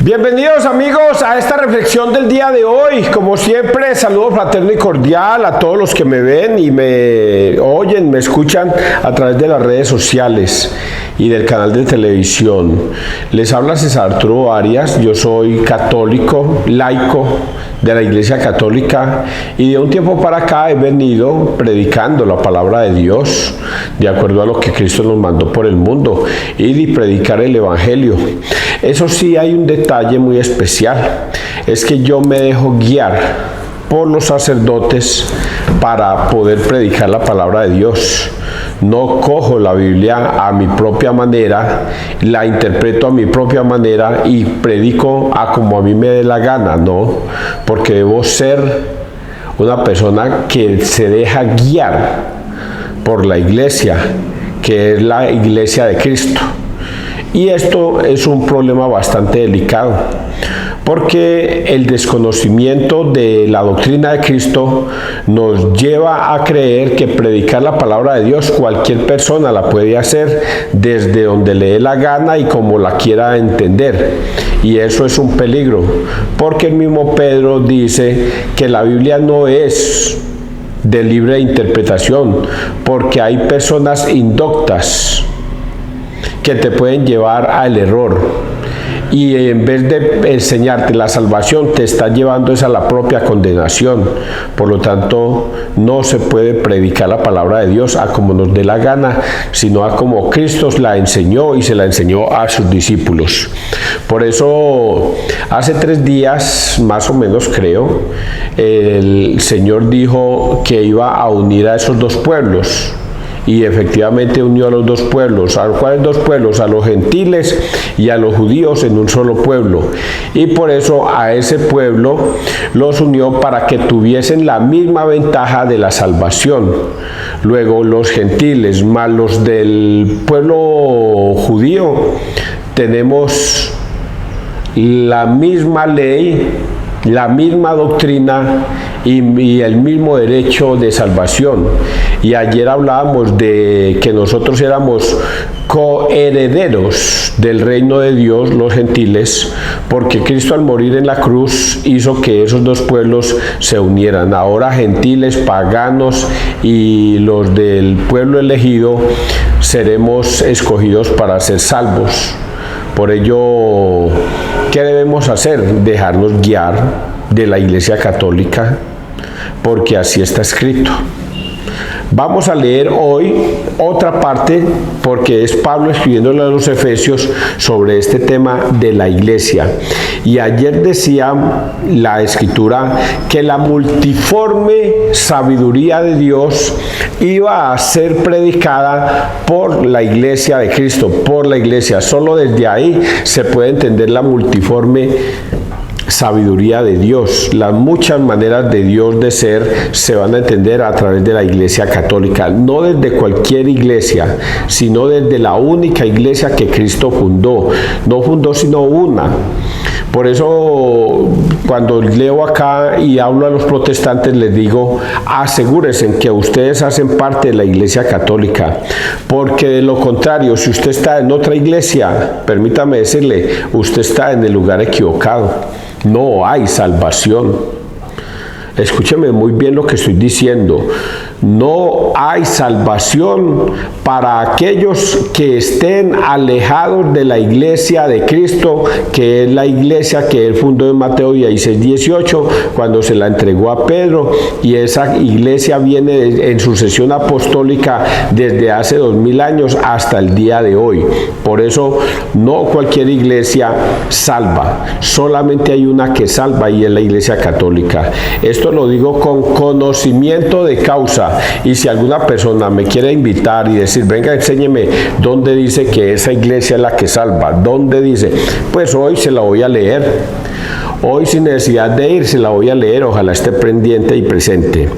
Bienvenidos amigos a esta reflexión del día de hoy. Como siempre, saludo fraterno y cordial a todos los que me ven y me oyen, me escuchan a través de las redes sociales y del canal de televisión. Les habla César Arturo Arias, yo soy católico, laico de la Iglesia Católica y de un tiempo para acá he venido predicando la palabra de Dios de acuerdo a lo que Cristo nos mandó por el mundo, ir y predicar el Evangelio. Eso sí, hay un detalle muy especial, es que yo me dejo guiar por los sacerdotes para poder predicar la palabra de Dios. No cojo la Biblia a mi propia manera, la interpreto a mi propia manera y predico a como a mí me dé la gana, no, porque debo ser una persona que se deja guiar por la iglesia, que es la iglesia de Cristo. Y esto es un problema bastante delicado, porque el desconocimiento de la doctrina de Cristo nos lleva a creer que predicar la palabra de Dios cualquier persona la puede hacer desde donde le dé la gana y como la quiera entender. Y eso es un peligro, porque el mismo Pedro dice que la Biblia no es de libre interpretación, porque hay personas indoctas que te pueden llevar al error y en vez de enseñarte la salvación te está llevando a la propia condenación. Por lo tanto, no se puede predicar la palabra de Dios a como nos dé la gana, sino a como Cristo la enseñó y se la enseñó a sus discípulos. Por eso, hace 3 días, más o menos creo, el Señor dijo que iba a unir a esos 2 pueblos. Y efectivamente unió a los 2 pueblos. ¿A cuáles 2 pueblos? A los gentiles y a los judíos en un solo pueblo. Y por eso a ese pueblo los unió para que tuviesen la misma ventaja de la salvación. Luego los gentiles más los del pueblo judío tenemos la misma ley, la misma doctrina y el mismo derecho de salvación. Y ayer hablábamos de que nosotros éramos coherederos del reino de Dios, los gentiles, porque Cristo al morir en la cruz hizo que esos 2 pueblos se unieran. Ahora gentiles, paganos y los del pueblo elegido seremos escogidos para ser salvos. Por ello, ¿qué debemos hacer? Dejarnos guiar de la Iglesia Católica, porque así está escrito. Vamos a leer hoy otra parte, porque es Pablo escribiéndole a los Efesios sobre este tema de la iglesia. Y ayer decía la Escritura que la multiforme sabiduría de Dios iba a ser predicada por la iglesia de Cristo, por la iglesia. Solo desde ahí se puede entender la multiforme sabiduría de Dios. Las muchas maneras de Dios de ser se van a entender a través de la Iglesia Católica, no desde cualquier iglesia, sino desde la única iglesia que Cristo fundó. No fundó sino una. Por eso cuando leo acá y hablo a los protestantes les digo, asegúrense que ustedes hacen parte de la Iglesia Católica, porque de lo contrario, si usted está en otra iglesia, permítame decirle, usted está en el lugar equivocado. No hay salvación. Escúcheme muy bien lo que estoy diciendo. No hay salvación para aquellos que estén alejados de la iglesia de Cristo, que es la iglesia que él fundó en Mateo 16:18, cuando se la entregó a Pedro, y esa iglesia viene en sucesión apostólica desde hace 2000 años hasta el día de hoy. Por eso no cualquier iglesia salva, solamente hay una que salva y es la Iglesia Católica. Esto lo digo con conocimiento de causa. Y si alguna persona me quiere invitar y decir, venga, enséñeme dónde dice que esa iglesia es la que salva, dónde dice, pues hoy se la voy a leer. Hoy sin necesidad de ir, se la voy a leer, ojalá esté pendiente y presente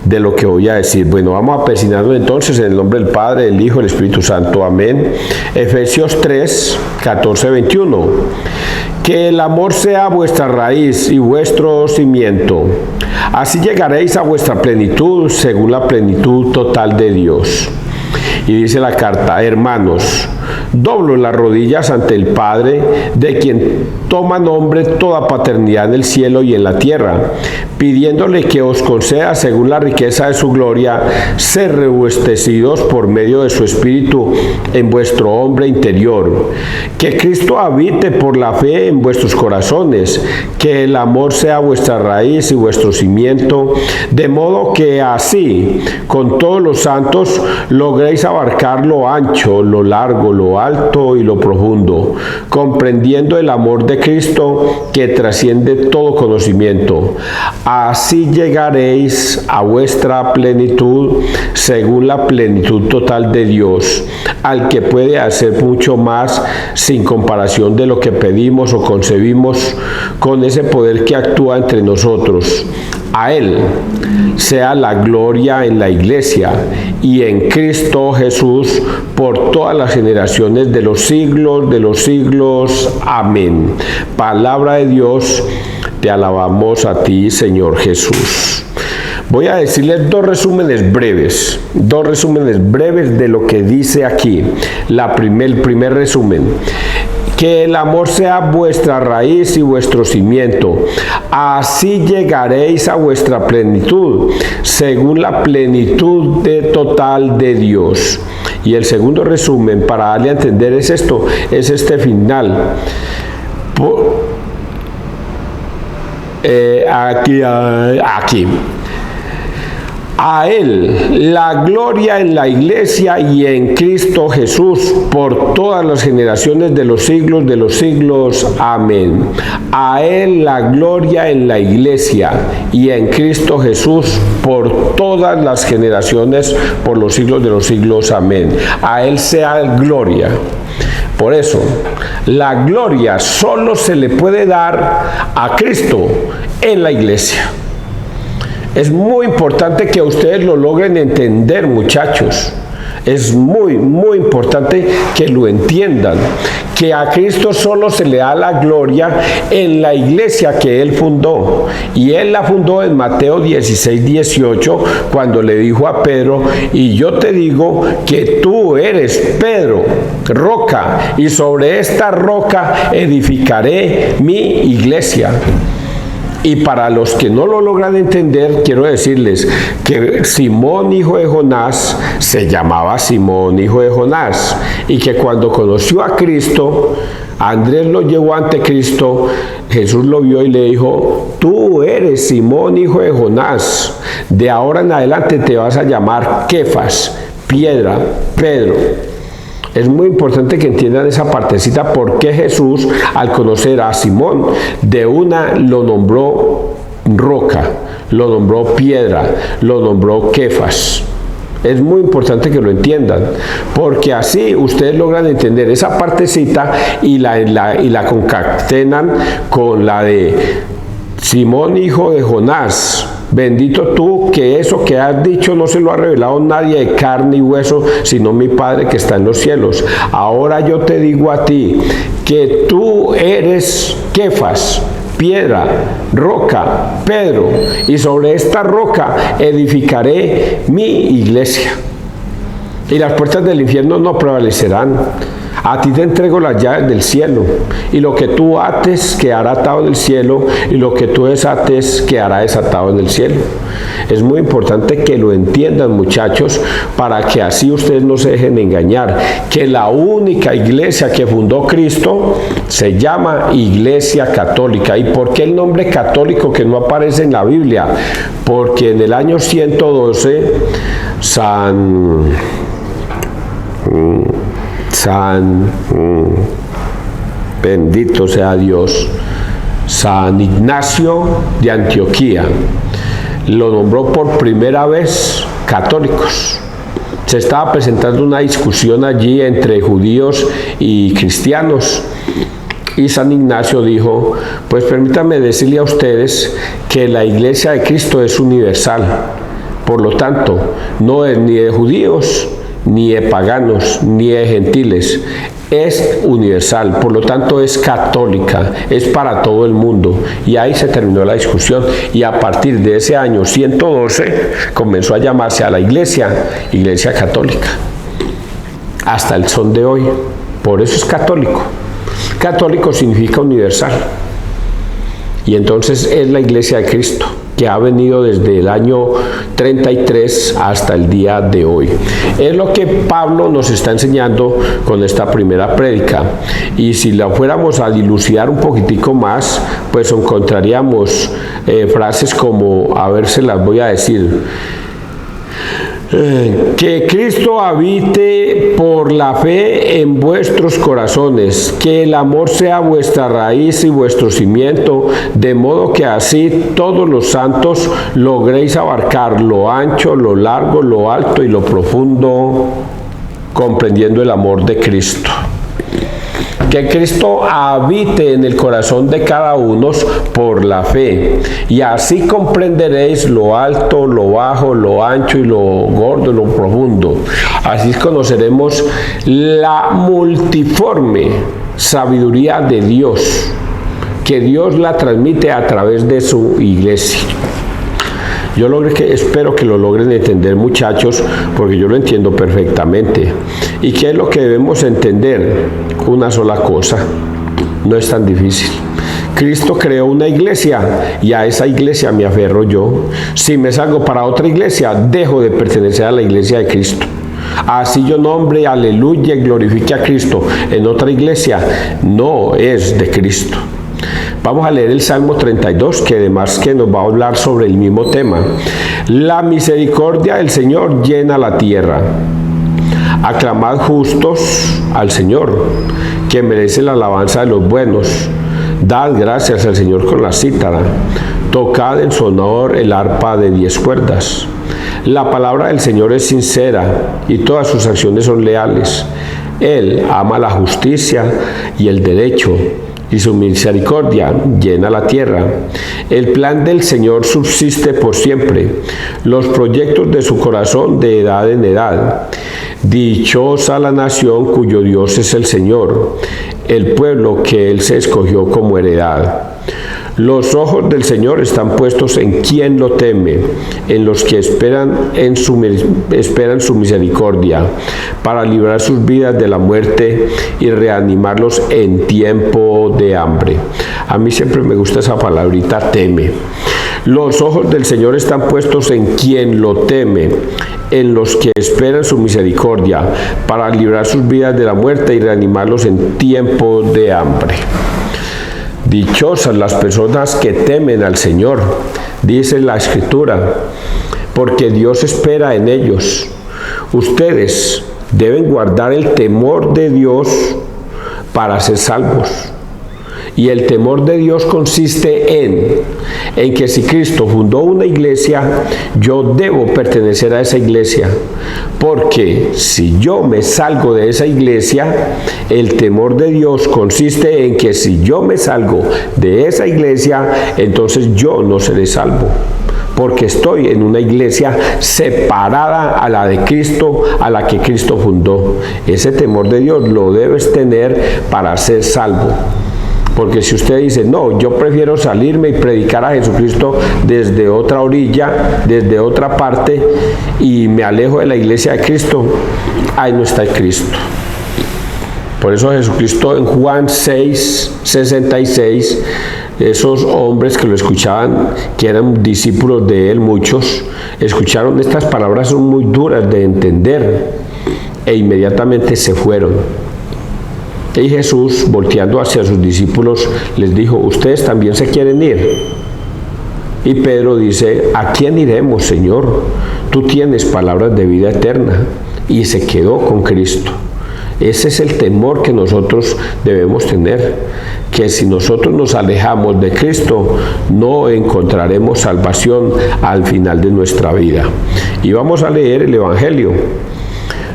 de lo que voy a decir. Bueno, vamos a persignarnos entonces en el nombre del Padre, del Hijo y del Espíritu Santo. Amén. Efesios 3, 14, 21. Que el amor sea vuestra raíz y vuestro cimiento. Así llegaréis a vuestra plenitud según la plenitud total de Dios. Y dice la carta, hermanos, Doblo las rodillas ante el Padre, de quien toma nombre toda paternidad en el cielo y en la tierra, pidiéndole que os conceda, según la riqueza de su gloria, ser revestecidos por medio de su Espíritu en vuestro hombre interior. Que Cristo habite por la fe en vuestros corazones, que el amor sea vuestra raíz y vuestro cimiento, de modo que así, con todos los santos, logréis abarcar lo ancho, lo largo, lo alto y lo profundo, comprendiendo el amor de Cristo que trasciende todo conocimiento. Así llegaréis a vuestra plenitud, según la plenitud total de Dios, al que puede hacer mucho más sin comparación de lo que pedimos o concebimos, con ese poder que actúa entre nosotros. A Él sea la gloria en la Iglesia y en Cristo Jesús por todas las generaciones de los siglos. Amén. Palabra de Dios, te alabamos a ti, Señor Jesús. Voy a decirles dos resúmenes breves de lo que dice aquí. El primer resumen: que el amor sea vuestra raíz y vuestro cimiento. Así llegaréis a vuestra plenitud, según la plenitud total de Dios. Y el segundo resumen, para darle a entender, es este final. Aquí. A Él la gloria en la Iglesia y en Cristo Jesús por todas las generaciones de los siglos. Amén. A Él la gloria en la Iglesia y en Cristo Jesús por todas las generaciones, por los siglos de los siglos. Amén. A Él sea gloria. Por eso, la gloria solo se le puede dar a Cristo en la Iglesia. Es muy importante que ustedes lo logren entender, muchachos. Es muy importante que lo entiendan, que a Cristo solo se le da la gloria en la iglesia que Él fundó. Y Él la fundó en Mateo 16:18, cuando le dijo a Pedro: y yo te digo que tú eres Pedro, roca, y sobre esta roca edificaré mi iglesia. Y para los que no lo logran entender, quiero decirles que Simón, hijo de Jonás, se llamaba Simón, hijo de Jonás, y que cuando conoció a Cristo, Andrés lo llevó ante Cristo, Jesús lo vio y le dijo: tú eres Simón, hijo de Jonás, de ahora en adelante te vas a llamar Kefas, piedra, Pedro. Es muy importante que entiendan esa partecita, porque Jesús, al conocer a Simón, de una lo nombró roca, lo nombró piedra, lo nombró Kefas. Es muy importante que lo entiendan, porque así ustedes logran entender esa partecita y la concatenan con la de Simón, hijo de Jonás. Bendito tú, que eso que has dicho no se lo ha revelado nadie de carne y hueso, sino mi Padre que está en los cielos. Ahora yo te digo a ti que tú eres Kefas, piedra, roca, Pedro, y sobre esta roca edificaré mi iglesia. Y las puertas del infierno no prevalecerán. A ti te entrego las llaves del cielo, y lo que tú ates quedará atado en el cielo, y lo que tú desates quedará desatado en el cielo. Es muy importante que lo entiendan, muchachos, para que así ustedes no se dejen engañar, que la única iglesia que fundó Cristo se llama Iglesia Católica. ¿Y por qué el nombre católico que no aparece en la Biblia? Porque en el año 112, bendito sea Dios, San Ignacio de Antioquía lo nombró por primera vez católicos. Se estaba presentando una discusión allí entre judíos y cristianos, y San Ignacio dijo: pues permítanme decirle a ustedes que la iglesia de Cristo es universal, por lo tanto no es ni de judíos, ni de paganos, ni de gentiles, es universal, por lo tanto es católica, es para todo el mundo. Y ahí se terminó la discusión, y a partir de ese año 112 comenzó a llamarse a la iglesia Católica, hasta el son de hoy. Por eso es católico. Católico significa universal. Y entonces es la Iglesia de Cristo, que ha venido desde el año 33 hasta el día de hoy. Es lo que Pablo nos está enseñando con esta primera prédica. Y si la fuéramos a dilucidar un poquitico más, pues encontraríamos frases como, a ver, se las voy a decir. Que Cristo habite por la fe en vuestros corazones, que el amor sea vuestra raíz y vuestro cimiento, de modo que así todos los santos logréis abarcar lo ancho, lo largo, lo alto y lo profundo, comprendiendo el amor de Cristo. Que Cristo habite en el corazón de cada uno por la fe, y así comprenderéis lo alto, lo bajo, lo ancho y lo gordo y lo profundo. Así conoceremos la multiforme sabiduría de Dios, que Dios la transmite a través de su iglesia. Yo espero que lo logren entender, muchachos, porque yo lo entiendo perfectamente. ¿Y qué es lo que debemos entender? Una sola cosa, no es tan difícil. Cristo creó una iglesia y a esa iglesia me aferro yo. Si me salgo para otra iglesia, dejo de pertenecer a la iglesia de Cristo. Así yo nombre, aleluya, y glorifique a Cristo en otra iglesia, no es de Cristo. Vamos a leer el Salmo 32, que además que nos va a hablar sobre el mismo tema. La misericordia del Señor llena la tierra. Aclamad justos al Señor, que merece la alabanza de los buenos. Dad gracias al Señor con la cítara. Tocad en su honor el arpa de 10 cuerdas. La palabra del Señor es sincera y todas sus acciones son leales. Él ama la justicia y el derecho, y su misericordia llena la tierra. El plan del Señor subsiste por siempre, los proyectos de su corazón de edad en edad. Dichosa la nación cuyo Dios es el Señor, el pueblo que Él se escogió como heredad. Los ojos del Señor están puestos en quien lo teme, en los que esperan su misericordia, para librar sus vidas de la muerte y reanimarlos en tiempo de hambre. A mí siempre me gusta esa palabrita, teme. Los ojos del Señor están puestos en quien lo teme, en los que esperan su misericordia, para librar sus vidas de la muerte y reanimarlos en tiempo de hambre. Dichosas las personas que temen al Señor, dice la Escritura, porque Dios espera en ellos. Ustedes deben guardar el temor de Dios para ser salvos. Y el temor de Dios consiste en que si Cristo fundó una iglesia, yo debo pertenecer a esa iglesia. Porque si yo me salgo de esa iglesia, el temor de Dios consiste en que si yo me salgo de esa iglesia, entonces yo no seré salvo. Porque estoy en una iglesia separada a la de Cristo, a la que Cristo fundó. Ese temor de Dios lo debes tener para ser salvo. Porque si usted dice, no, yo prefiero salirme y predicar a Jesucristo desde otra orilla, desde otra parte, y me alejo de la iglesia de Cristo, ahí no está el Cristo. Por eso Jesucristo en Juan 6:66, esos hombres que lo escuchaban, que eran discípulos de él, muchos, escucharon estas palabras, son muy duras de entender, e inmediatamente se fueron. Y Jesús, volteando hacia sus discípulos, les dijo, ¿ustedes también se quieren ir? Y Pedro dice, ¿a quién iremos, Señor? Tú tienes palabras de vida eterna. Y se quedó con Cristo. Ese es el temor que nosotros debemos tener, que si nosotros nos alejamos de Cristo, no encontraremos salvación al final de nuestra vida. Y vamos a leer el Evangelio.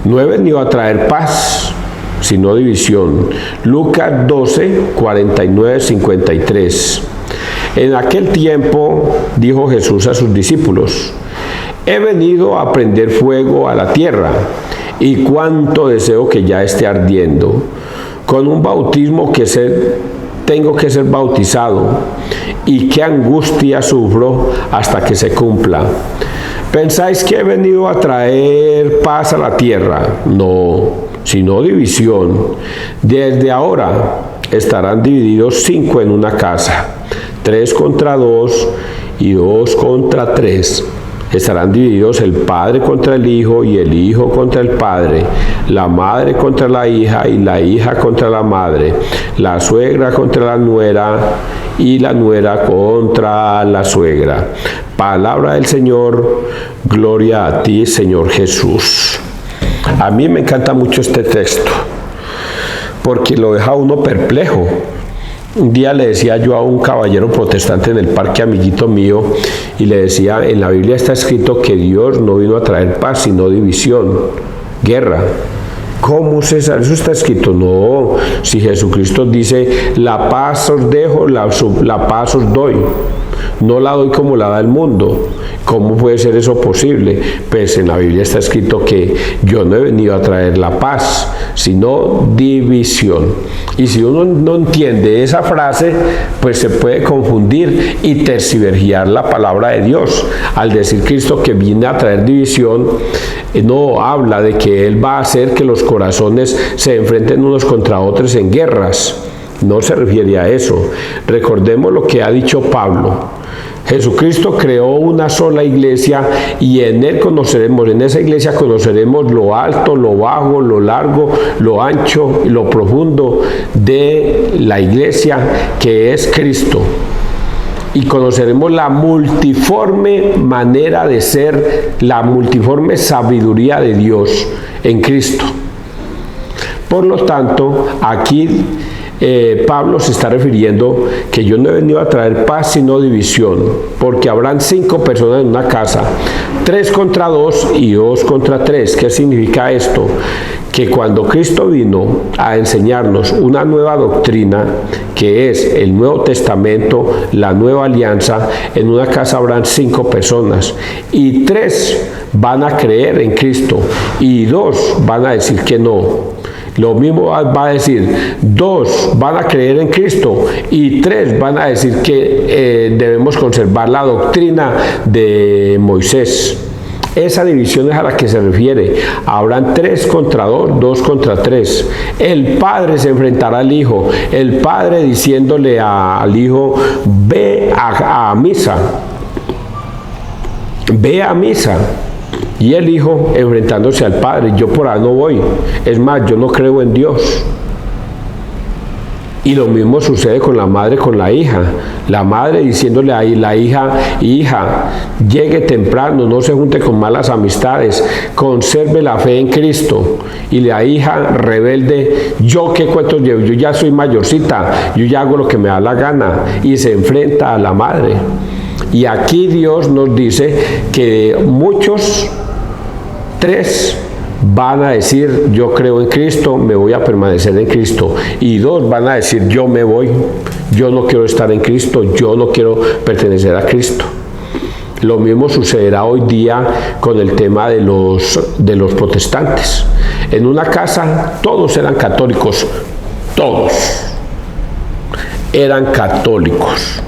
No he venido a traer paz, sino división. Lucas 12, 49, 53. En aquel tiempo dijo Jesús a sus discípulos, he venido a prender fuego a la tierra, y cuánto deseo que ya esté ardiendo. Con un bautismo tengo que ser bautizado, y qué angustia sufro hasta que se cumpla. ¿Pensáis que he venido a traer paz a la tierra? No, sino división. Desde ahora estarán divididos 5 en una casa, 3 contra 2 y 2 contra 3. Estarán divididos el padre contra el hijo y el hijo contra el padre, la madre contra la hija y la hija contra la madre, la suegra contra la nuera y la nuera contra la suegra. Palabra del Señor, gloria a ti, Señor Jesús. A mí me encanta mucho este texto, porque lo deja uno perplejo. Un día le decía yo a un caballero protestante en el parque, amiguito mío, y le decía, en la Biblia está escrito que Dios no vino a traer paz, sino división, guerra. ¿Cómo, César? Eso está escrito. No, si Jesucristo dice, la paz os dejo, la paz os doy. No la doy como la da el mundo. ¿Cómo puede ser eso posible? Pues en la Biblia está escrito que yo no he venido a traer la paz, sino división. Y si uno no entiende esa frase, pues se puede confundir y tergiversar la palabra de Dios. Al decir Cristo que viene a traer división, no habla de que Él va a hacer que los corazones se enfrenten unos contra otros en guerras. No se refiere a eso. Recordemos lo que ha dicho Pablo. Jesucristo creó una sola iglesia y en esa iglesia conoceremos lo alto, lo bajo, lo largo, lo ancho y lo profundo de la iglesia que es Cristo. Y conoceremos la multiforme manera de ser, la multiforme sabiduría de Dios en Cristo. Por lo tanto, aquí Pablo se está refiriendo que yo no he venido a traer paz sino división, porque habrán 5 personas en una casa, 3 contra 2 y 2 contra 3. ¿Qué significa esto? Que cuando Cristo vino a enseñarnos una nueva doctrina, que es el Nuevo Testamento, la nueva alianza, en una casa habrán 5 personas y 3 van a creer en Cristo y 2 van a decir que no. Lo mismo va a decir, 2 van a creer en Cristo y 3 van a decir que debemos conservar la doctrina de Moisés. Esa división es a la que se refiere. Habrán 3 contra 2, 2 contra 3. El padre se enfrentará al hijo. El padre diciéndole al hijo, ve a misa. Ve a misa. Y el hijo enfrentándose al padre, yo por ahí no voy. Es más, yo no creo en Dios. Y lo mismo sucede con la madre, con la hija. La madre diciéndole a la hija, hija, llegue temprano, no se junte con malas amistades, conserve la fe en Cristo. Y la hija rebelde, yo qué cuentos llevo, yo ya soy mayorcita, yo ya hago lo que me da la gana. Y se enfrenta a la madre. Y aquí Dios nos dice que muchos, 3 van a decir, yo creo en Cristo, me voy a permanecer en Cristo. Y 2 van a decir, yo me voy, yo no quiero estar en Cristo, yo no quiero pertenecer a Cristo. Lo mismo sucederá hoy día con el tema de los protestantes. En una casa todos eran católicos, todos eran católicos.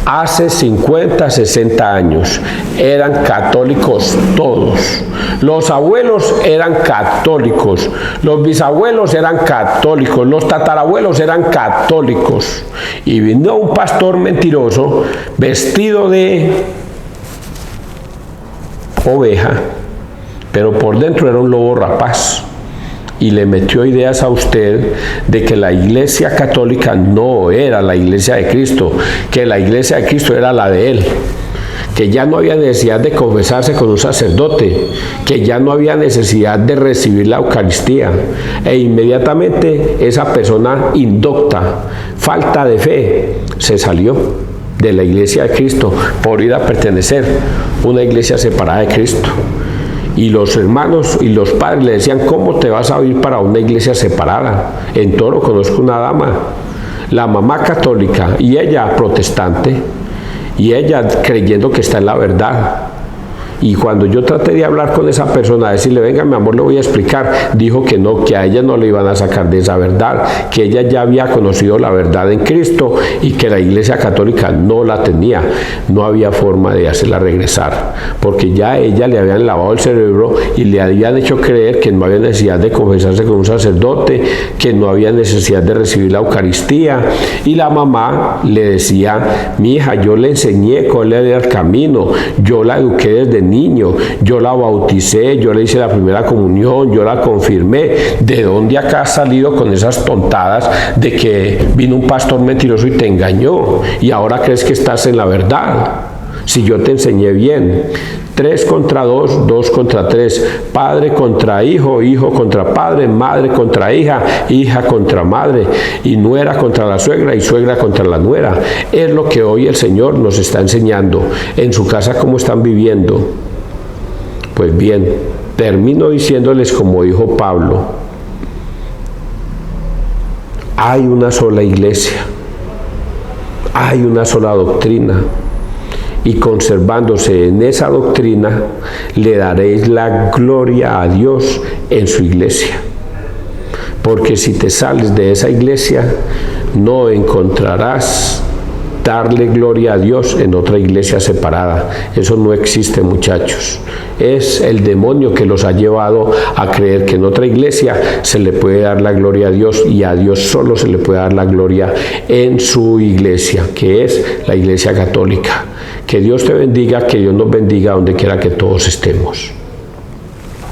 Hace 50, 60 años eran católicos todos. Los abuelos eran católicos, los bisabuelos eran católicos, los tatarabuelos eran católicos. Y vino un pastor mentiroso vestido de oveja, pero por dentro era un lobo rapaz. Y le metió ideas a usted de que la iglesia católica no era la iglesia de Cristo, que la iglesia de Cristo era la de él, que ya no había necesidad de confesarse con un sacerdote, que ya no había necesidad de recibir la Eucaristía. E inmediatamente esa persona indocta, falta de fe, se salió de la iglesia de Cristo por ir a pertenecer a una iglesia separada de Cristo. Y los hermanos y los padres le decían, ¿cómo te vas a ir para una iglesia separada? En Toro conozco una dama, la mamá católica y ella protestante, y ella creyendo que está en la verdad. Y cuando yo traté de hablar con esa persona, decirle, venga mi amor, le voy a explicar, dijo que no, que a ella no le iban a sacar de esa verdad, que ella ya había conocido la verdad en Cristo y que la Iglesia Católica no la tenía. No había forma de hacerla regresar, porque ya a ella le habían lavado el cerebro y le habían hecho creer que no había necesidad de confesarse con un sacerdote, que no había necesidad de recibir la Eucaristía. Y la mamá le decía, mi hija, yo le enseñé cuál era el camino, yo la eduqué desde niño, yo la bauticé, yo le hice la primera comunión, yo la confirmé. ¿De dónde acá has salido con esas tontadas de que vino un pastor mentiroso y te engañó y ahora crees que estás en la verdad? Si yo te enseñé bien. 3 contra 2, 2 contra 3, padre contra hijo, hijo contra padre, madre contra hija, hija contra madre, y nuera contra la suegra y suegra contra la nuera. Es lo que hoy el Señor nos está enseñando. En su casa, ¿cómo están viviendo? Pues bien, termino diciéndoles como dijo Pablo, hay una sola iglesia, hay una sola doctrina, y conservándose en esa doctrina, le daréis la gloria a Dios en su iglesia. Porque si te sales de esa iglesia, no encontrarás darle gloria a Dios en otra iglesia separada. Eso no existe, muchachos. Es el demonio que los ha llevado a creer que en otra iglesia se le puede dar la gloria a Dios, y a Dios solo se le puede dar la gloria en su iglesia, que es la Iglesia Católica. Que Dios te bendiga, que Dios nos bendiga donde quiera que todos estemos.